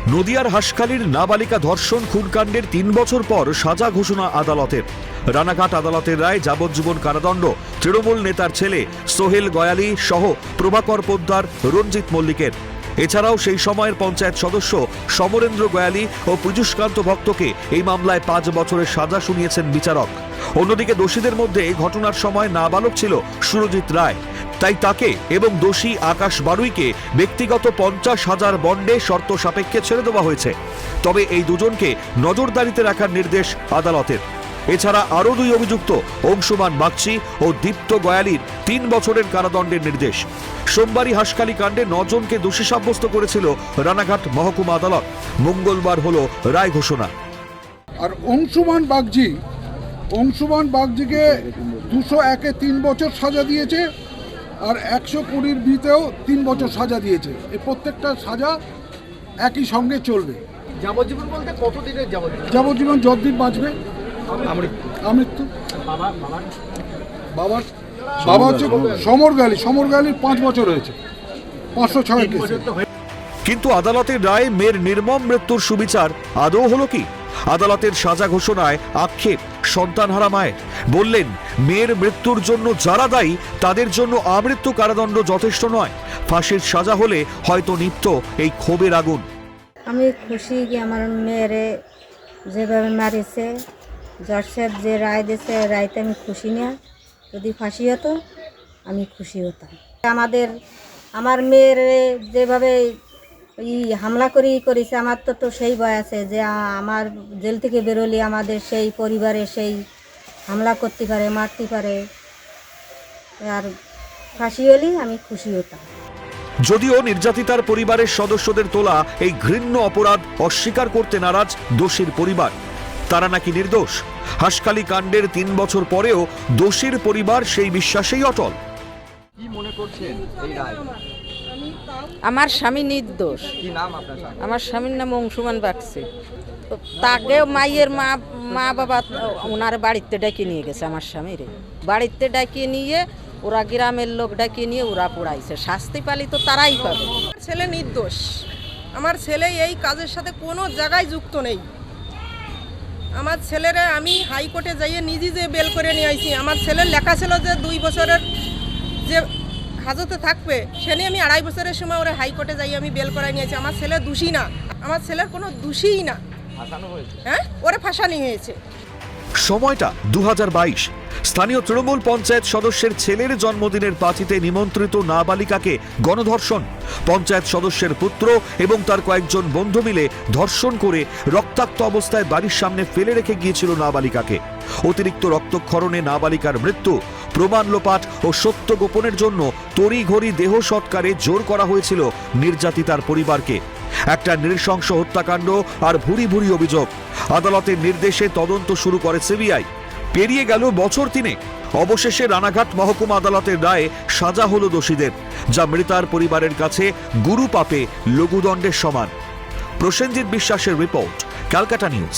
নদিয়ার হাসখালির নাবালিকা ধর্ষণ খুনকাণ্ডের ৩ বছর পর সাজা ঘোষণা আদালতের। রানাঘাট আদালতের রায় যাবজ্জীবন কারাদণ্ড তৃণমূল নেতার ছেলে সোহেল গয়ালি সহ প্রভাকর পোদ্দার, রঞ্জিত মল্লিকের। এছাড়াও সেই সময়ের পঞ্চায়েত সদস্য সমরেন্দ্র গয়ালি ও পীযূষকান্ত ভক্তকে এই মামলায় ৫ বছরের সাজা শুনিয়েছেন বিচারক। অন্যদিকে দোষীদের মধ্যে ঘটনার সময় নাবালক ছিল সুরজিৎ রায়, তাই তাকে এবং দোষী আকাশ বারুইকে ব্যক্তিগত ৫০,০০০ বন্ডে শর্ত সাপেক্ষে ছেড়ে দেওয়া হয়েছে। তবে এই দুজনকে নজরদারিতে রাখার নির্দেশ আদালতের। এছাড়া আরও ২ অভিযুক্ত অংশুমান বাগচি ও দীপ্ত গয়ালির ৩ বছরের কারাদণ্ডের নির্দেশ। সোমবারই হাসখালি কাণ্ডে ৯ জনকে দোষী সাব্যস্ত করেছিল রানাঘাট মহকুমা আদালত। মঙ্গলবার হলো রায় ঘোষণা। আর অংশুমান বাগজিকে ২০১-এ ৩ বছর সাজা দিয়েছে, আর ১২০ বিতেও 3 বছর সাজা দিয়েছে। এই প্রত্যেকটা সাজা একই সঙ্গে চলবে। যাবজ্জীবন বলতে কতদিনের যাবজ্জীবন? যাবজ্জীবন যতদিন বাঁচবে। আমৃত্যু। বাবা হচ্ছে সমর গয়ালির 5 বছর হয়েছে, 506 কেসে। কিন্তু আদালতের রায়ে মেয়ের নির্মম মৃত্যুর সুবিচার আদৌ হলো কি? আদালতের সাজা ঘোষণায় আক্ষেপ সন্তানহারা মায়ের। বললেন, মেয়ের মৃত্যুর জন্য যারা দায়ী তাদের জন্য আমৃত্যু কারাদণ্ড যথেষ্ট নয়, ফাঁসির সাজা হলে হয়তো নিত্য এই ক্ষোভের আগুন। আমি খুশি যে আমার মেয়েরে যেভাবে মারিছে, জজ সাহেব যে রায় দিয়েছে রায়তে আমি খুশি না। যদি ফাঁসি হতো আমি খুশি হতাম। আমার মেয়ের যেভাবে হামলা করেছে, আমার তো সেই ভয় আছে যে আমার জেল থেকে বেরোলে আমাদের সেই পরিবারে সেই হামলা করতে পারে, মারতে পারে। আর ফাঁসি হলে আমি খুশি হতাম। যদিও নির্যাতিতার পরিবারের সদস্যদের তোলা এই ঘৃণ্য অপরাধ অস্বীকার করতে নারাজ দোষীর পরিবার। তারা নাকি নির্দোষ। হাসখালি কাণ্ডের ৩ বছর পরেও দোষীর পরিবার সেই বিশ্বাসেই অটল। কি মনে করছেন এই রায়? আমার স্বামী নির্দোষ। কি নাম আপনার স্বামী? আমার স্বামীর নাম অংশুমান বাগচি। তো তাকে মায়ের মা বাবা ওনার বাড়িতে ডেকে নিয়ে গেছে। আমার স্বামীরে বাড়িতে ডেকে নিয়ে ওরা গ্রামের লোক ডেকে নিয়ে ওরা পোড়াইছে। শাস্তি পালি তো তারাই পাবে। ছেলে নির্দোষ। আমার ছেলে এই কাজের সাথে কোনো জায়গায় যুক্ত নেই। আমার ছেলেরা আমি হাইকোর্টে যাইয়ে নিজে যে বেল করে নিয়ে আইছি। আমার ছেলের লেখা ছিল যে 2 বছরের যে হাজতে থাকবে, সে নিয়ে আমি 2.5 বছরের সময় ওরা হাইকোর্টে যাই আমি বেল করাই নিয়েছি। আমার ছেলে দোষী না, আমার ছেলের কোনো দোষীই না। হ্যাঁ, ওরা ফাঁসানি হয়েছে। সময়টা 2022। স্থানীয় তৃণমূল পঞ্চায়েত সদস্যের ছেলের জন্মদিনের পার্টিতে নিমন্ত্রিত নাবালিকাকে গণধর্ষণ। পঞ্চায়েত সদস্যের পুত্র এবং তার কয়েকজন বন্ধু মিলে ধর্ষণ করে রক্তাক্ত অবস্থায় বাড়ির সামনে ফেলে রেখে গিয়েছিল নাবালিকাকে। অতিরিক্ত রক্তক্ষরণে নাবালিকার মৃত্যু। প্রমাণ লোপাট ও সত্য গোপনের জন্য তড়িঘড়ি দেহ সৎকারে জোর করা হয়েছিল নির্যাতিতার পরিবারকে। একটা নৃশংস হত্যাকাণ্ড আর ভুরি ভুরি অভিযোগ। আদালতের নির্দেশে তদন্ত শুরু করে সিবিআই। পেরিয়ে গেল বছর 3। অবশেষে রানাঘাট মহকুমা আদালতের রায়ে সাজা হলো দোষীদের, যা মৃতার পরিবারের কাছে গুরু পাপে লঘুদণ্ডের সমান। প্রসেনজিৎ বিশ্বাসের রিপোর্ট, ক্যালকাটা নিউজ।